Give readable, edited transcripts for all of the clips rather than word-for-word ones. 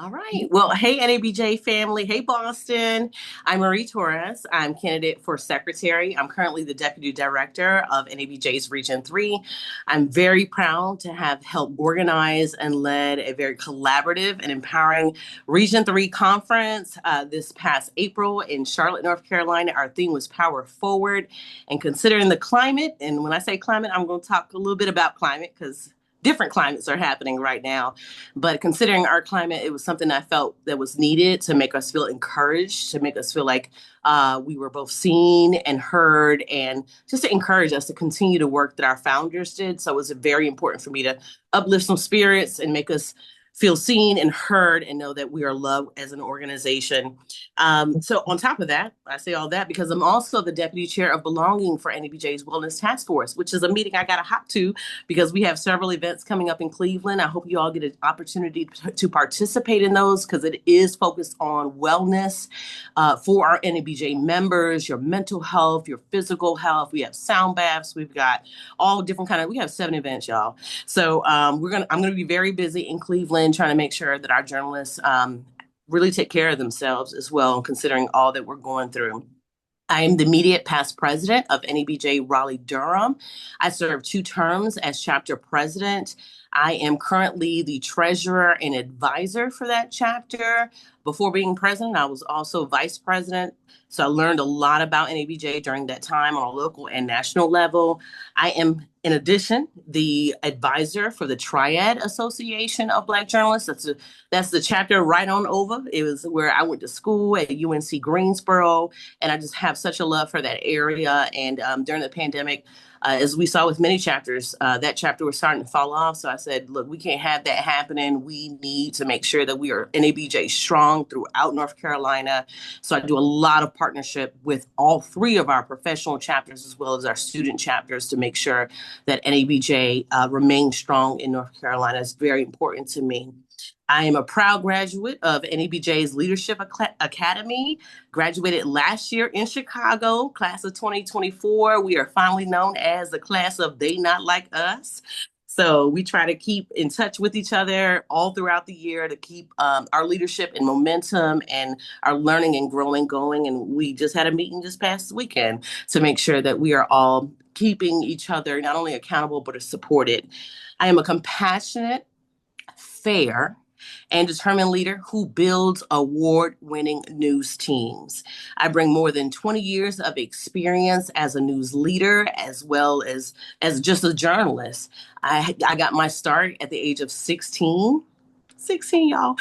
All right. Well, hey, NABJ family. Hey, Boston. I'm Marie Torres. I'm candidate for secretary. I'm currently the deputy director of NABJ's Region 3. I'm very proud to have helped organize and led a very collaborative and empowering Region 3 conference this past April in Charlotte, North Carolina. Our theme was Power Forward. And considering the climate, and when I say climate, I'm going to talk a little bit about climate because different climates are happening right now. But considering our climate, it was something I felt that was needed to make us feel encouraged, to make us feel like we were both seen and heard, and just to encourage us to continue the work that our founders did. So it was very important for me to uplift some spirits and make us feel seen and heard and know that we are loved as an organization. So on top of that, I say all that because I'm also the deputy chair of belonging for NABJ's Wellness Task Force, which is a meeting I got to hop to because we have several events coming up in Cleveland. I hope you all get an opportunity to participate in those because it is focused on wellness for our NABJ members, your mental health, your physical health. We have sound baths. We've got all different we have 7 events, y'all. So I'm gonna be very busy in Cleveland trying to make sure that our journalists really take care of themselves as well, considering all that we're going through. I am the immediate past president of NABJ Raleigh Durham. I served 2 terms as chapter president. I am currently the treasurer and advisor for that chapter. Before being president, I was also vice president. So I learned a lot about NABJ during that time on a local and national level. I am, in addition, the advisor for the Triad Association of Black Journalists. That's the chapter right on over. It was where I went to school at UNC Greensboro, and I just have such a love for that area. And during the pandemic, as we saw with many chapters, that chapter was starting to fall off. So I said, look, we can't have that happening. We need to make sure that we are NABJ strong throughout North Carolina. So I do a lot of partnership with all 3 of our professional chapters as well as our student chapters to make sure that NABJ remains strong in North Carolina. It's very important to me. I am a proud graduate of NABJ's Leadership Academy, graduated last year in Chicago, class of 2024. We are finally known as the class of They Not Like Us. So we try to keep in touch with each other all throughout the year to keep our leadership and momentum and our learning and growing going. And we just had a meeting this past weekend to make sure that we are all keeping each other not only accountable, but supported. I am a compassionate, fair, and determined leader who builds award-winning news teams. I bring more than 20 years of experience as a news leader as well as just a journalist. I got my start at the age of 16, y'all,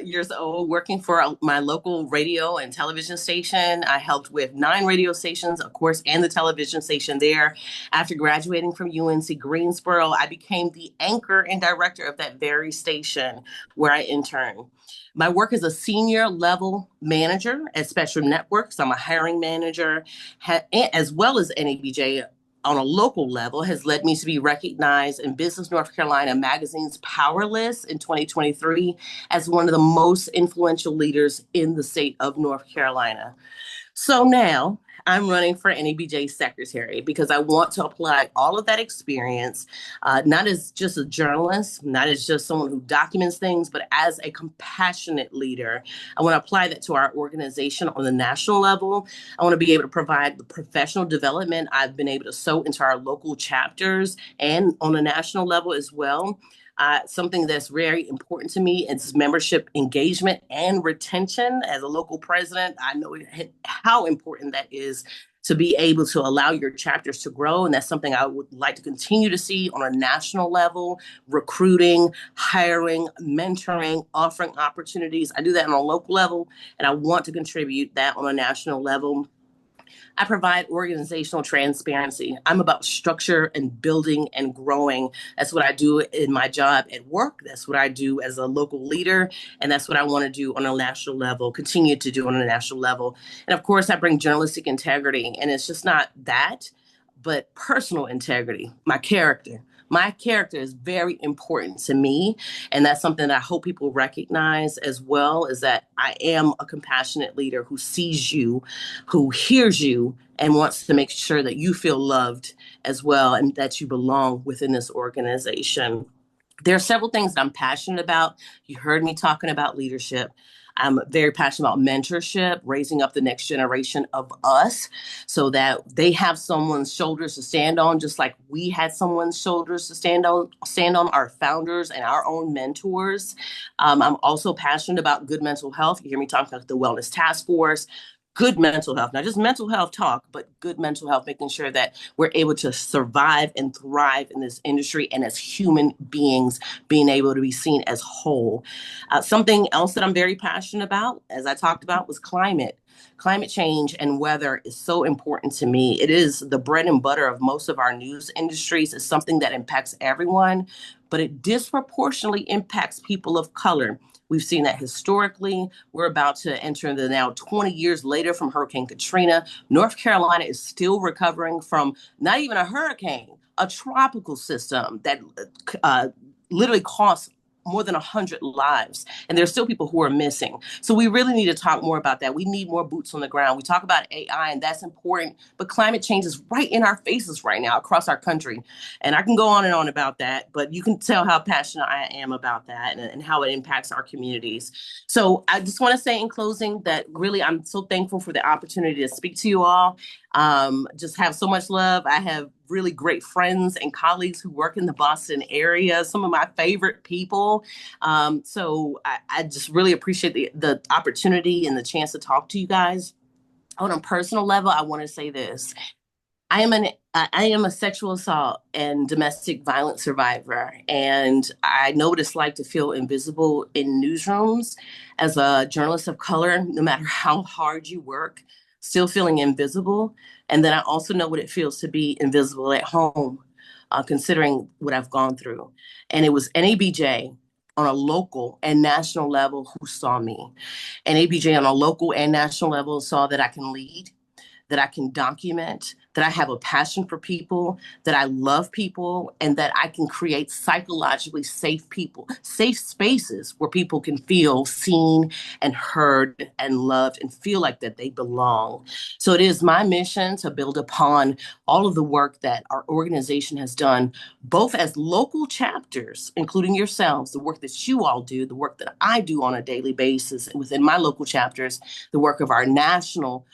years old, working for my local radio and television station. I helped with 9 radio stations, of course, and the television station there. After graduating from UNC Greensboro, I became the anchor and director of that very station where I interned. My work as a senior level manager at Spectrum Networks. I'm a hiring manager, as well as NABJ on a local level has led me to be recognized in Business North Carolina magazine's Power List in 2023 as one of the most influential leaders in the state of North Carolina. So now I'm running for NABJ secretary because I want to apply all of that experience, not as just a journalist, not as just someone who documents things, but as a compassionate leader. I want to apply that to our organization on the national level. I want to be able to provide the professional development I've been able to sow into our local chapters and on a national level as well. Something that's very important to me is membership engagement and retention. As a local president, I know how important that is to be able to allow your chapters to grow. And that's something I would like to continue to see on a national level, recruiting, hiring, mentoring, offering opportunities. I do that on a local level, and I want to contribute that on a national level. I provide organizational transparency. I'm about structure and building and growing. That's what I do in my job at work. That's what I do as a local leader. And that's what I want to do on a national level, continue to do on a national level. And of course, I bring journalistic integrity. And it's just not that, but personal integrity, my character. My character is very important to me. And that's something that I hope people recognize as well, is that I am a compassionate leader who sees you, who hears you, and wants to make sure that you feel loved as well and that you belong within this organization. There are several things that I'm passionate about. You heard me talking about leadership. I'm very passionate about mentorship, raising up the next generation of us so that they have someone's shoulders to stand on, just like we had someone's shoulders to stand on our founders and our own mentors. I'm also passionate about good mental health. You hear me talking about the Wellness Task Force. Good mental health, not just mental health talk, but good mental health, making sure that we're able to survive and thrive in this industry and as human beings being able to be seen as whole. Something else that I'm very passionate about, as I talked about, was climate. Climate change and weather is so important to me. It is the bread and butter of most of our news industries. It's something that impacts everyone, but it disproportionately impacts people of color. We've seen that historically. We're about to enter the now 20 years later from Hurricane Katrina. North Carolina is still recovering from not even a hurricane, a tropical system that uh, literally cost more than 100 lives. And there's still people who are missing. So we really need to talk more about that. We need more boots on the ground. We talk about AI, and that's important, but climate change is right in our faces right now across our country. And I can go on and on about that, but you can tell how passionate I am about that and how it impacts our communities. So I just want to say in closing that really I'm so thankful for the opportunity to speak to you all. Just have so much love. I have really great friends and colleagues who work in the Boston area, some of my favorite people. So I just really appreciate the opportunity and the chance to talk to you guys. On a personal level, I want to say this. I am a sexual assault and domestic violence survivor, and I know what it's like to feel invisible in newsrooms as a journalist of color. No matter how hard you work, still feeling invisible. And then I also know what it feels to be invisible at home, considering what I've gone through. And it was NABJ on a local and national level who saw me. NABJ on a local and national level saw that I can lead, that I can document, that I have a passion for people, that I love people, and that I can create psychologically safe people, safe spaces where people can feel seen and heard and loved and feel like that they belong. So it is my mission to build upon all of the work that our organization has done, both as local chapters, including yourselves, the work that you all do, the work that I do on a daily basis within my local chapters, the work of our national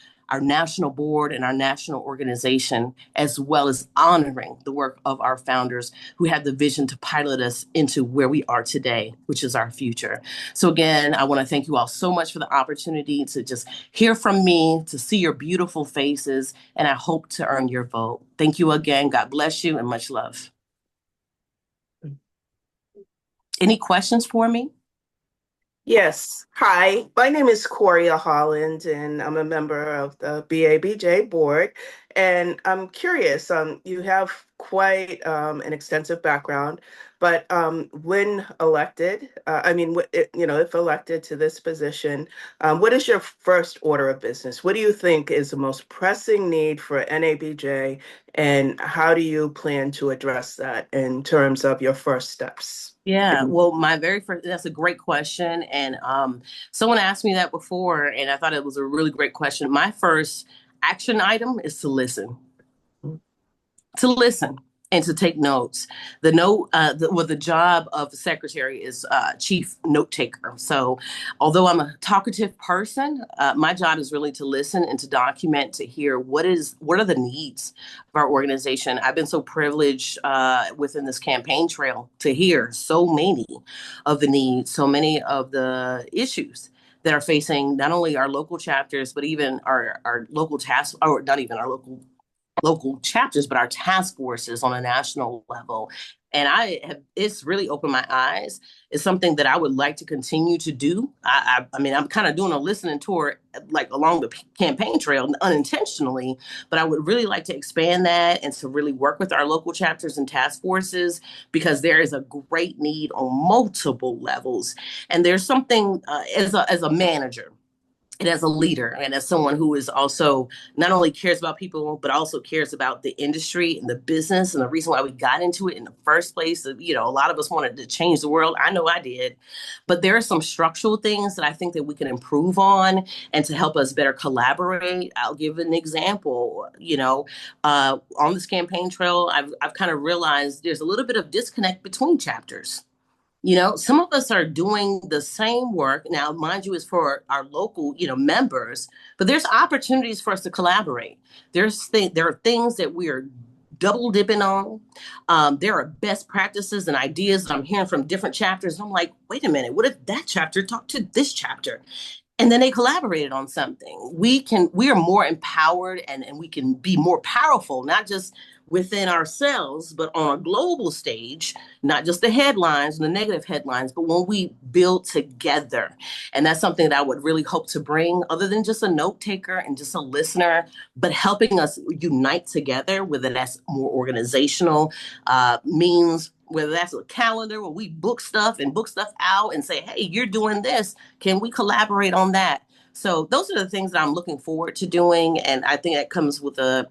board and our national organization, as well as honoring the work of our founders who had the vision to pilot us into where we are today, which is our future. So again, I want to thank you all so much for the opportunity to just hear from me, to see your beautiful faces, and I hope to earn your vote. Thank you again. God bless you and much love. Any questions for me? Yes. Hi, my name is Coria Holland, and I'm a member of the BABJ board. And I'm curious, you have quite an extensive background, but when elected, if elected to this position, what is your first order of business? What do you think is the most pressing need for NABJ, and how do you plan to address that in terms of your first steps? Yeah, well, my very first, that's a great question. And someone asked me that before, and I thought it was a really great question. My first action item is to listen and to take notes. The job of the secretary is chief note taker. So, although I'm a talkative person, my job is really to listen and to document, to hear what are the needs of our organization. I've been so privileged within this campaign trail to hear so many of the needs, so many of the issues that are facing not only our local chapters, but even our local task, or not even our local chapters, but our task forces on a national level. And it's really opened my eyes. It's something that I would like to continue to do. I mean, I'm kind of doing a listening tour, like along the campaign trail unintentionally, but I would really like to expand that and to really work with our local chapters and task forces because there is a great need on multiple levels. And there's something as a manager and as a leader and as someone who is also not only cares about people but also cares about the industry and the business and the reason why we got into it in the first place. A lot of us wanted to change the world. I know I did, but there are some structural things that I think that we can improve on and to help us better collaborate. I'll give an example. On this campaign trail, I've kind of realized there's a little bit of disconnect between chapters. Some of us are doing the same work. Now, mind you, is for our local, members, but there's opportunities for us to collaborate. There are things that we are double dipping on. There are best practices and ideas that I'm hearing from different chapters. I'm like, wait a minute, what if that chapter talked to this chapter? And then they collaborated on something. We are more empowered, and we can be more powerful, not just within ourselves, but on a global stage, not just the headlines and the negative headlines, but when we build together. And that's something that I would really hope to bring, other than just a note taker and just a listener, but helping us unite together, whether that's more organizational means, whether that's a calendar where we book stuff and book stuff out and say, hey, you're doing this. Can we collaborate on that? So those are the things that I'm looking forward to doing. And I think that comes with a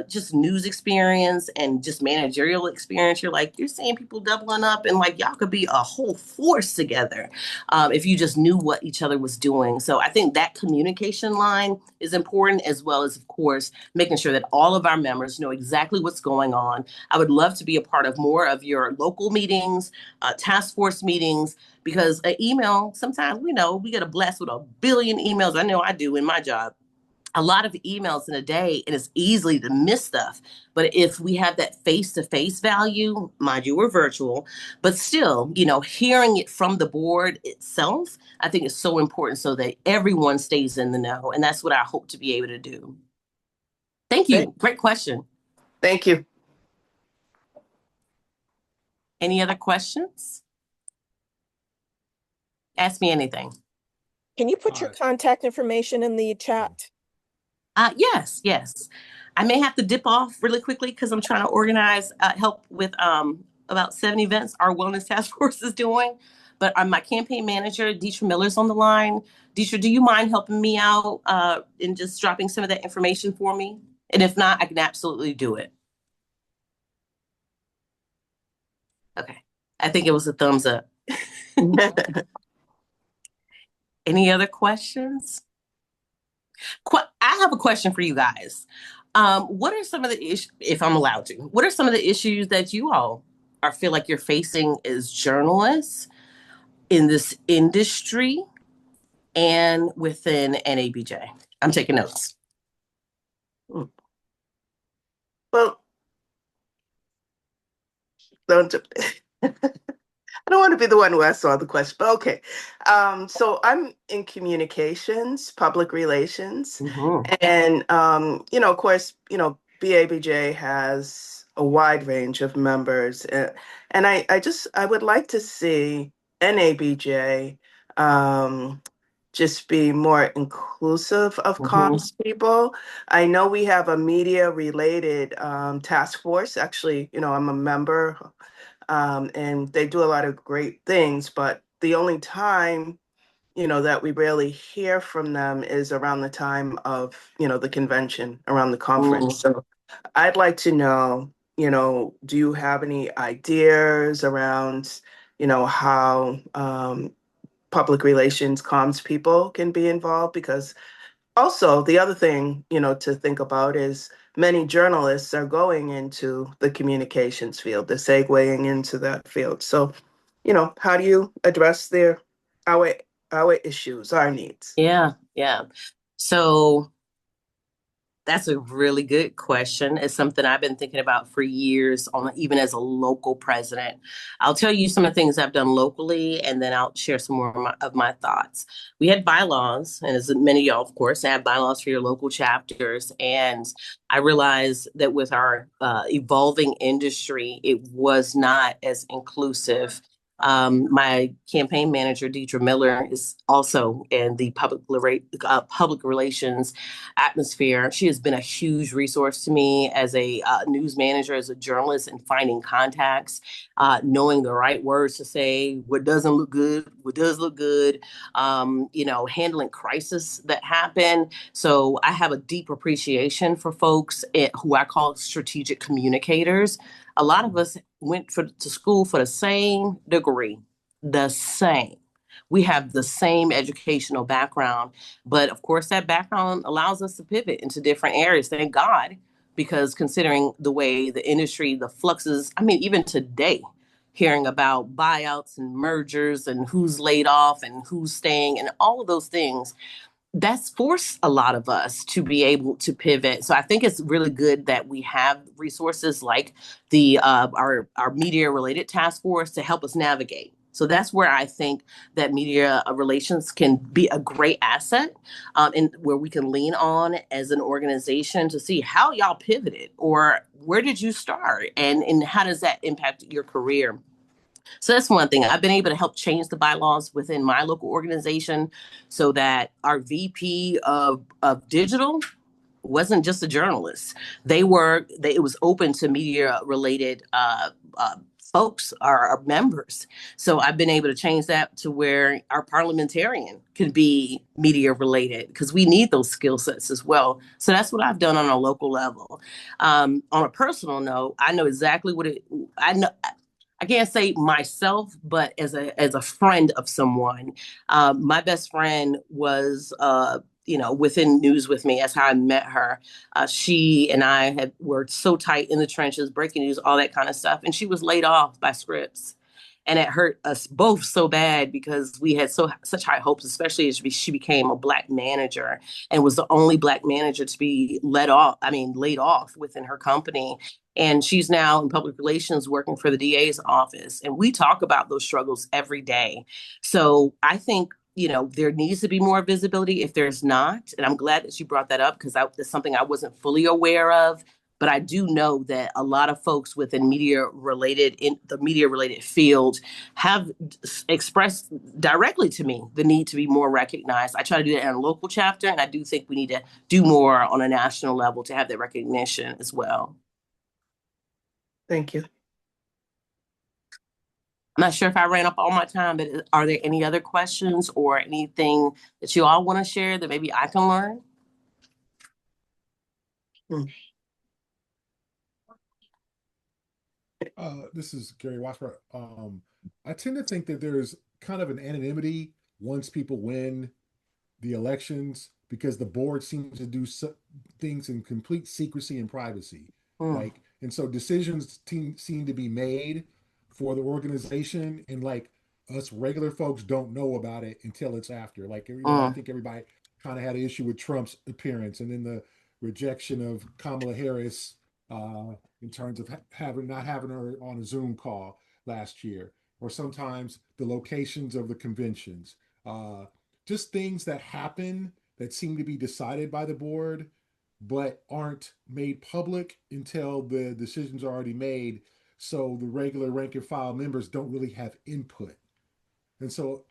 just news experience and just managerial experience. You're seeing people doubling up, and like y'all could be a whole force together if you just knew what each other was doing. So I think that communication line is important, as well as, of course, making sure that all of our members know exactly what's going on. I would love to be a part of more of your local meetings, task force meetings, because an email, sometimes we know we get a blast with a billion emails. I know I do in my job, a lot of emails in a day, and it's easily to miss stuff. But if we have that face-to-face value, mind you, we're virtual, but still, hearing it from the board itself, I think is so important, so that everyone stays in the know. And that's what I hope to be able to do. Thank Thank, you. Great question. thank you. Any other questions? Ask me anything. Can you put your contact information in the chat? Yes, yes. I may have to dip off really quickly because I'm trying to organize, help with about 7 events our wellness task force is doing. But my campaign manager, Deetra Miller's on the line. Deetra, do you mind helping me out and just dropping some of that information for me? And if not, I can absolutely do it. Okay. I think it was a thumbs up. Any other questions? I have a question for you guys. What are some of the issues, if I'm allowed to, what are some of the issues that you all feel like you're facing as journalists in this industry and within NABJ? I'm taking notes. Well, don't. I don't want to be the one who asks all the questions, but okay. So I'm in communications, public relations, and of course, BABJ has a wide range of members, and I would like to see NABJ just be more inclusive of comms people. I know we have a media related task force. Actually, I'm a member, and they do a lot of great things, but the only time, that we really hear from them is around the time of, the convention, around the conference. So I'd like to know, do you have any ideas around, how public relations comms people can be involved? Because also the other thing, to think about is many journalists are going into the communications field. They're segueing into that field. So, how do you address our our issues, our needs? Yeah, yeah. So that's a really good question. It's something I've been thinking about for years, even as a local president. I'll tell you some of the things I've done locally, and then I'll share some more of my thoughts. We had bylaws, and as many of y'all, of course, have bylaws for your local chapters. And I realized that with our evolving industry, it was not as inclusive. My campaign manager, Deetra Miller, is also in the public relations atmosphere. She has been a huge resource to me as a news manager, as a journalist, in finding contacts, knowing the right words to say, what doesn't look good, what does look good, handling crisis that happen. So I have a deep appreciation for folks who I call strategic communicators. A lot of us went to school for the same degree, the same. We have the same educational background, but of course that background allows us to pivot into different areas. Thank God, because considering the way the industry, the fluxes, I mean, even today, hearing about buyouts and mergers and who's laid off and who's staying and all of those things, that's forced a lot of us to be able to pivot. So I think it's really good that we have resources like the our media related task force to help us navigate. So that's where I think that media relations can be a great asset, and where we can lean on as an organization to see how y'all pivoted or where did you start and how does that impact your career. So that's one thing. I've been able to help change the bylaws within my local organization so that our VP of digital wasn't just a journalist. It was open to media related folks, our members. So I've been able to change that to where our parliamentarian can be media related because we need those skill sets as well. So that's what I've done on a local level. On a personal note, I know exactly I know. I can't say myself, but as a friend of someone, my best friend was within news with me. That's how I met her. She and I had were so tight in the trenches, breaking news, all that kind of stuff, and she was laid off by Scripps. And it hurt us both so bad because we had such high hopes, especially as she became a Black manager and was the only Black manager to be laid off within her company. And she's now in public relations working for the DA's office. And we talk about those struggles every day. So I think, there needs to be more visibility if there's not. And I'm glad that you brought that up because that's something I wasn't fully aware of. But I do know that a lot of folks within in the media related field have expressed directly to me the need to be more recognized. I try to do that in a local chapter, and I do think we need to do more on a national level to have that recognition as well. Thank you. I'm not sure if I ran up all my time, but are there any other questions or anything that you all want to share that maybe I can learn? This is Gary Washburn. I tend to think that there's kind of an anonymity once people win the elections because the board seems to do things in complete secrecy and privacy. And so decisions seem to be made for the organization, and like us regular folks don't know about it until it's after. I think everybody kind of had an issue with Trump's appearance, and then the rejection of Kamala Harris in terms of not having her on a Zoom call last year, or sometimes the locations of the conventions. Just things that happen that seem to be decided by the board but aren't made public until the decisions are already made. So the regular rank and file members don't really have input. And so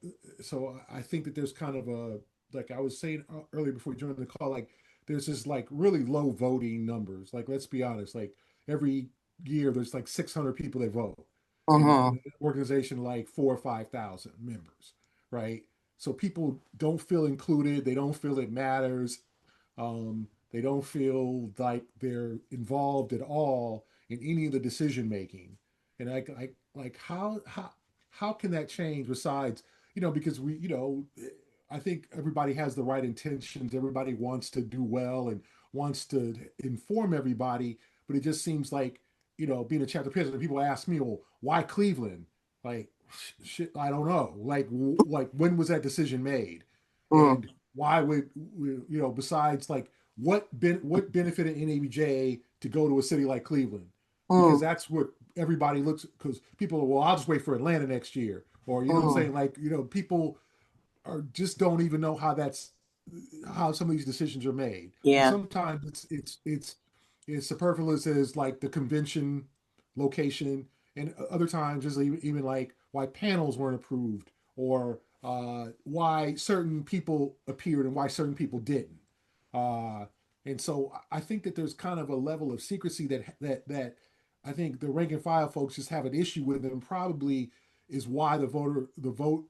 I think that there's kind of like I was saying earlier before you joined the call, like there's this like really low voting numbers. Like, let's be honest, like every year there's like 600 people that vote in an organization like 4,000 or 5,000 members, right? So people don't feel included. They don't feel it matters. They don't feel like they're involved at all in any of the decision making. And like how can that change besides, because I think everybody has the right intentions. Everybody wants to do well and wants to inform everybody, but it just seems like, being a chapter president, people ask me, well, why Cleveland? Like, shit, I don't know. Like when was that decision made? And why would, besides like, what benefited NABJ to go to a city like Cleveland? Because that's what everybody looks, because people are, well, I'll just wait for Atlanta next year. Or, what I'm saying? Like, people just don't even know how some of these decisions are made. Yeah. And sometimes it's superfluous as like the convention location, and other times is even like why panels weren't approved, or why certain people appeared and why certain people didn't. And so I think that there's kind of a level of secrecy that I think the rank and file folks just have an issue with, and probably is why the voter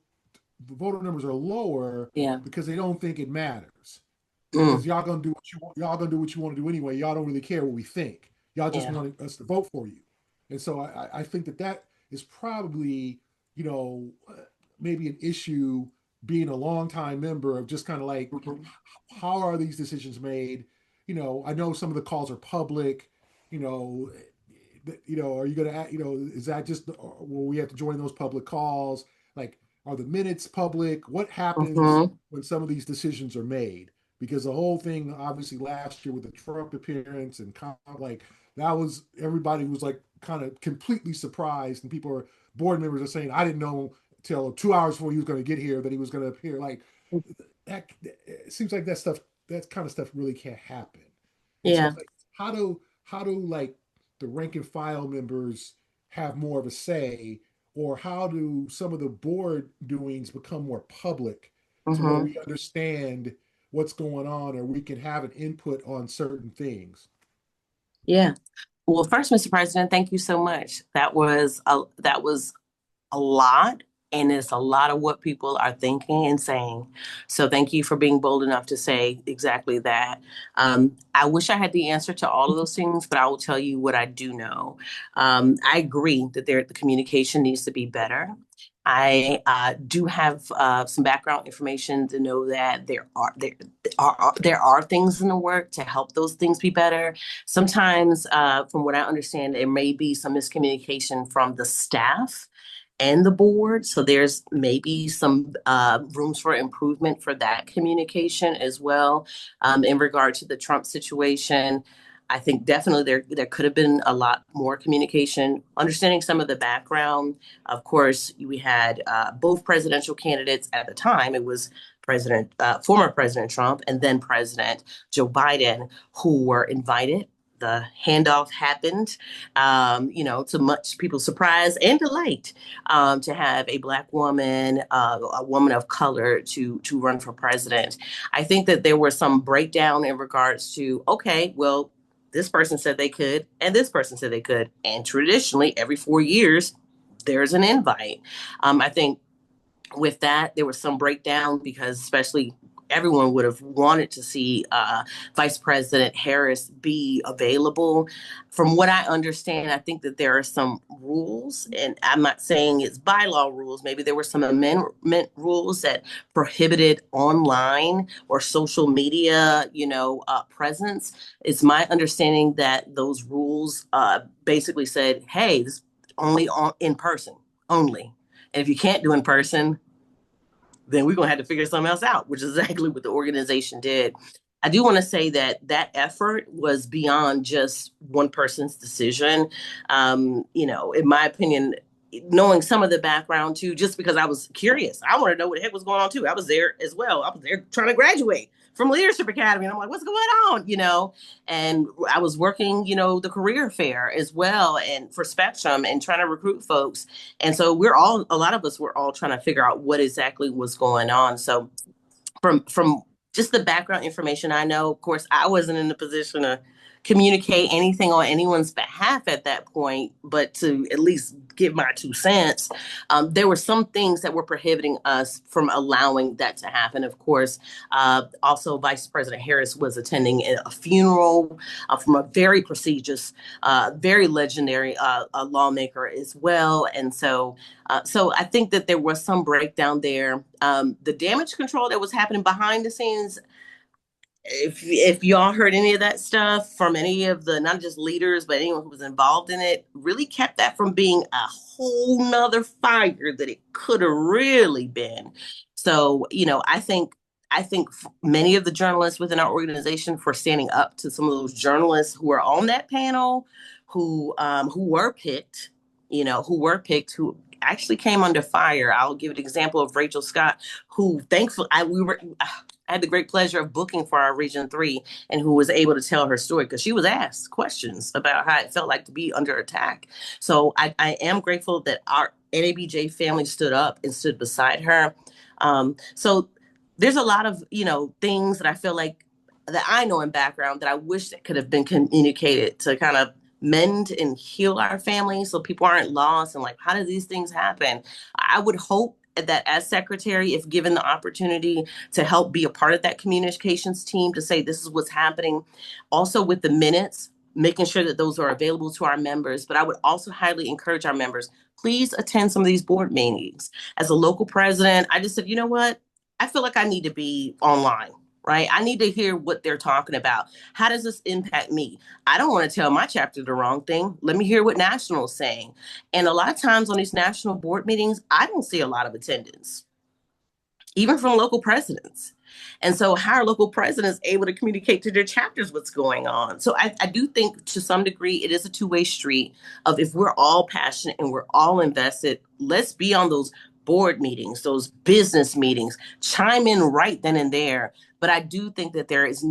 numbers are lower. Yeah. Because they don't think it matters. Mm. Because y'all gonna do what you want to do anyway. Y'all don't really care what we think. Y'all just want us to vote for you. And so I think that is probably, maybe an issue, being a longtime member, of just kind of like, how are these decisions made? I know some of the calls are public. are you going to, is that just, will we have to join those public calls? Like, are the minutes public? What happens Mm-hmm. when some of these decisions are made? Because the whole thing, obviously, last year with the Trump appearance and like that was everybody was like kind of completely surprised, and board members are saying, I didn't know till 2 hours before he was going to get here that he was going to appear. Like that, it seems like that kind of stuff really can't happen. And so Yeah. it's like, how do like the rank and file members have more of a say, or how do some of the board doings become more public to where Mm-hmm. we understand what's going on, or we can have an input on certain things? Yeah. Well, first, Mr. President, thank you so much. That was a lot, and it's a lot of what people are thinking and saying. So thank you for being bold enough to say exactly that. I wish I had the answer to all of those things, but I will tell you what I do know. I agree that the communication needs to be better. I do have some background information to know that there are things in the work to help those things be better. Sometimes, from what I understand, there may be some miscommunication from the staff and the board. So there's maybe some rooms for improvement for that communication as well. In regard to the Trump situation, I think definitely there could have been a lot more communication, understanding some of the background. Of course, we had both presidential candidates at the time. It was former President Trump and then President Joe Biden, who were invited. The handoff happened, to much people's surprise and delight, to have a Black woman, a woman of color, to run for president. I think that there was some breakdown in regards to, okay, well, this person said they could, and this person said they could, and traditionally, every 4 years, there's an invite. I think with that, there was some breakdown because especially everyone would have wanted to see Vice President Harris be available. From what I understand, I think that there are some rules, and I'm not saying it's bylaw rules. Maybe there were some amendment rules that prohibited online or social media, presence. It's my understanding that those rules basically said, hey, this only in person, only. And if you can't do in person, then we're going to have to figure something else out, which is exactly what the organization did. I do want to say that effort was beyond just one person's decision. In my opinion, knowing some of the background too, just because I was curious, I want to know what the heck was going on too. I was there as well. I was there trying to graduate from Leadership Academy. And I'm like, what's going on? And I was working, the career fair as well and for Spectrum and trying to recruit folks. And so a lot of us were all trying to figure out what exactly was going on. So from just the background information I know, of course, I wasn't in the position to communicate anything on anyone's behalf at that point, but to at least give my 2 cents. There were some things that were prohibiting us from allowing that to happen. Of course, also Vice President Harris was attending a funeral from a very prestigious, very legendary lawmaker as well. And so I think that there was some breakdown there. The damage control that was happening behind the scenes, if y'all heard any of that stuff from any of the, not just leaders, but anyone who was involved in it, really kept that from being a whole nother fire that it could have really been. So, I think many of the journalists within our organization for standing up to some of those journalists who were on that panel, who who actually came under fire. I'll give an example of Rachel Scott, who thankfully I had the great pleasure of booking for our Region 3 and who was able to tell her story because she was asked questions about how it felt like to be under attack. So I am grateful that our NABJ family stood up and stood beside her. So there's a lot of, things that I feel like that I know in background that I wish that could have been communicated to kind of mend and heal our families so people aren't lost and like, how do these things happen? I would hope that as secretary, if given the opportunity to help be a part of that communications team to say this is what's happening, also with the minutes, making sure that those are available to our members. But I would also highly encourage our members, please attend some of these board meetings. As a local president, I just said, you know what? I feel like I need to be online. right? I need to hear what they're talking about. How does this impact me? I don't want to tell my chapter the wrong thing. Let me hear what national is saying. And a lot of times on these national board meetings, I don't see a lot of attendance, even from local presidents. And so how are local presidents able to communicate to their chapters what's going on? So I do think to some degree it is a two-way street of if we're all passionate and we're all invested, let's be on those board meetings, those business meetings, chime in right then and there. But I do think that there's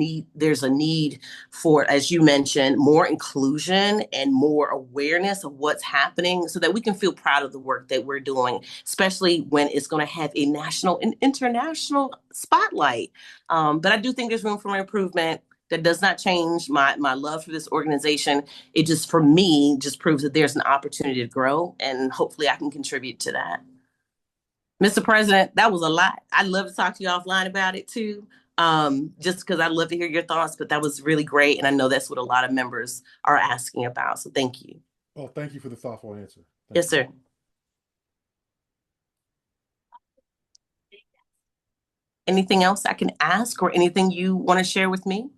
a need for, as you mentioned, more inclusion and more awareness of what's happening so that we can feel proud of the work that we're doing, especially when it's going to have a national and international spotlight. But I do think there's room for improvement. That does not change my love for this organization. It just, for me, just proves that there's an opportunity to grow, and hopefully I can contribute to that. Mr. President, that was a lot. I'd love to talk to you offline about it too, just because I'd love to hear your thoughts, but that was really great. And I know that's what a lot of members are asking about. So thank you. Well, thank you for the thoughtful answer. Yes, sir. Anything else I can ask or anything you want to share with me?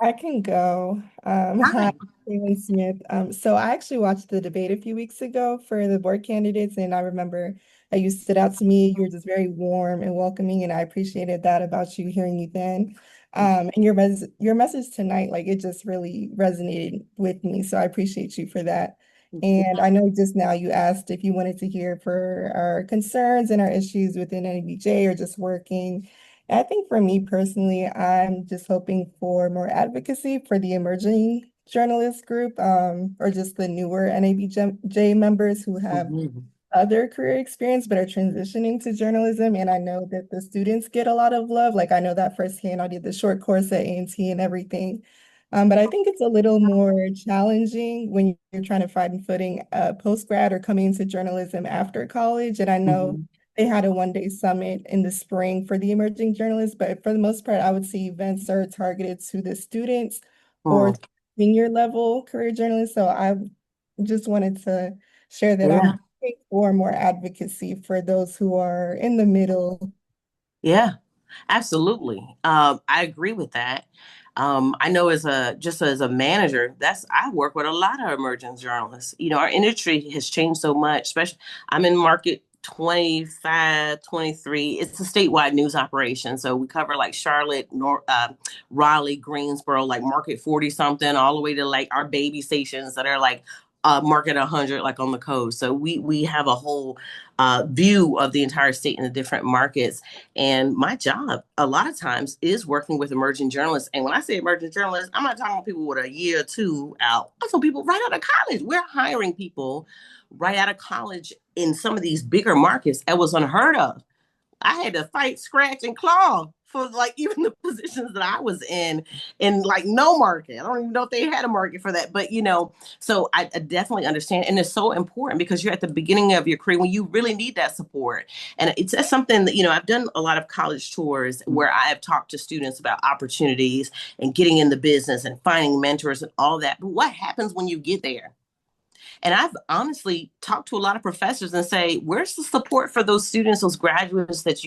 I can go. Hi, Caitlin Smith. So I actually watched the debate a few weeks ago for the board candidates, and I remember how you stood out to me. You were just very warm and welcoming, and I appreciated that about you, hearing you then. And your message tonight, like, it just really resonated with me. So I appreciate you for that. And I know just now you asked if you wanted to hear for our concerns and our issues within NABJ or just working. I think for me personally, I'm just hoping for more advocacy for the emerging journalist group, or just the newer NABJ members who have other career experience but are transitioning to journalism. And I know that the students get a lot of love. Like, I know that firsthand. I did the short course at A&T and everything. But I think it's a little more challenging when you're trying to find footing post-grad or coming into journalism after college. And I know they had a one-day summit in the spring for the emerging journalists, but for the most part, I would say events are targeted to the students or senior level career journalists. So I just wanted to share that I'm looking for more advocacy for those who are in the middle. Yeah, absolutely. I agree with that. I know as a manager, I work with a lot of emerging journalists. You know, our industry has changed so much, especially I'm in market 25, 23. It's a statewide news operation. So we cover like Charlotte, Raleigh, Greensboro, like market 40 something, all the way to like our baby stations that are like market 100, like on the coast. So we have a whole view of the entire state and the different markets. And my job a lot of times is working with emerging journalists. And when I say emerging journalists, I'm not talking about people with a year or two out. I'm talking people right out of college. We're hiring people right out of college in some of these bigger markets. That was unheard of. I had to fight, scratch, and claw for like even the positions that I was in like no market. I don't even know if they had a market for that, but you know, so I definitely understand. And it's so important because you're at the beginning of your career when you really need that support. And it's something that, you know, I've done a lot of college tours where I have talked to students about opportunities and getting in the business and finding mentors and all that. But what happens when you get there? And I've honestly talked to a lot of professors and say, where's the support for those students, those graduates that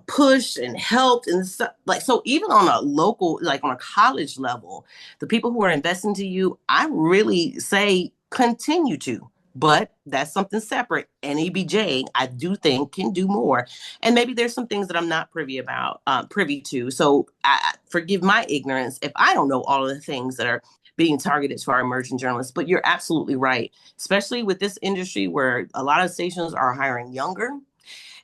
pushed and helped and stuff? Like, so even on a local, like on a college level, the people who are investing to you, I really say continue to. But that's something separate. NABJ, I do think, can do more. And maybe there's some things that I'm not privy to. So forgive my ignorance if I don't know all of the things that are being targeted to our emerging journalists. But you're absolutely right, especially with this industry where a lot of stations are hiring younger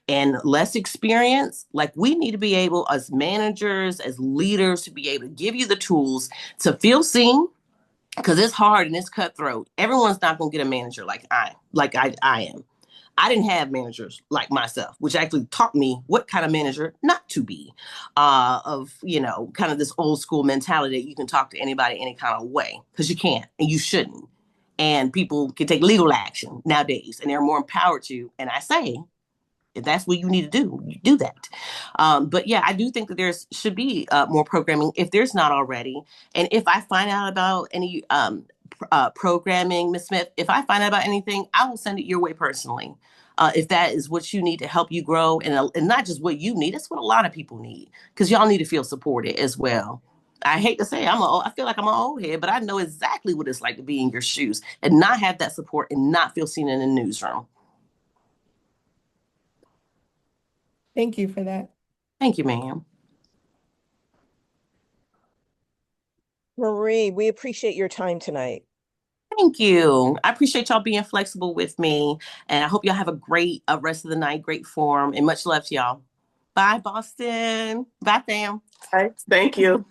and less experience. Like, we need to be able, as managers, as leaders, to be able to give you the tools to feel seen, because it's hard and it's cutthroat. Everyone's not going to get a manager like I am. I didn't have managers like myself, which actually taught me what kind of manager not to be, of, you know, kind of this old school mentality that you can talk to anybody any kind of way, because you can't and you shouldn't. And people can take legal action nowadays and they're more empowered to. And I say, if that's what you need to do, you do that. But yeah, I do think that there should be more programming if there's not already. And if I find out about any programming, Ms. Smith, if I find out about anything, I will send it your way personally. if that is what you need to help you grow, and not just what you need, that's what a lot of people need, because y'all need to feel supported as well. I hate to say I feel like I'm an old head, but I know exactly what it's like to be in your shoes and not have that support and not feel seen in the newsroom. Thank you for that. Thank you, ma'am. Marie, we appreciate your time tonight. Thank you. I appreciate y'all being flexible with me, and I hope y'all have a great rest of the night, great form, and much love to y'all. Bye, Boston. Bye, fam. All right, thank you.